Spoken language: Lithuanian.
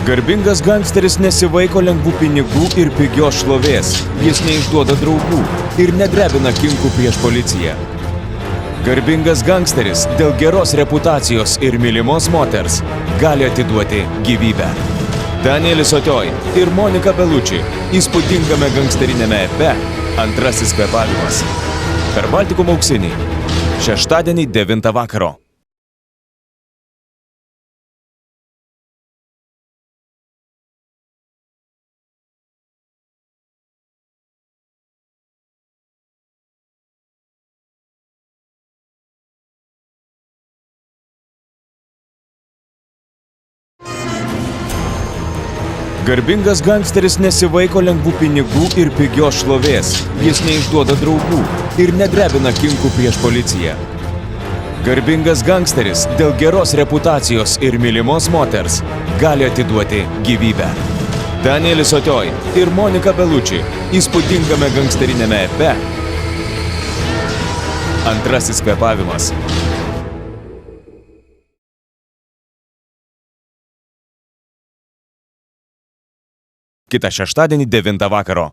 Garbingas gangsteris nesivaiko lengvų pinigų ir pigios šlovės. Jis neišduoda draugų ir nedrebina kinkų prieš policiją. Garbingas gangsteris dėl geros reputacijos ir mylimos moters gali atiduoti gyvybę. Danielis Otioj ir Monika Bellucci įspūdingame gangsterinėme epe Antrasis kvėpavimas. Per Baltikum auksinį. Šeštadienį 9 vakaro. Garbingas gangsteris nesivaiko lengvų pinigų ir pigios šlovės. Jis neišduoda draugų ir nedrebina kinkų prieš policiją. Garbingas gangsteris dėl geros reputacijos ir mylimos moters gali atiduoti gyvybę. Danielis Otioj ir Monika Bellucci įspūdingame gangsterinėme epe Antrasis kvėpavimas. Kitą šeštadienį 9 vakaro.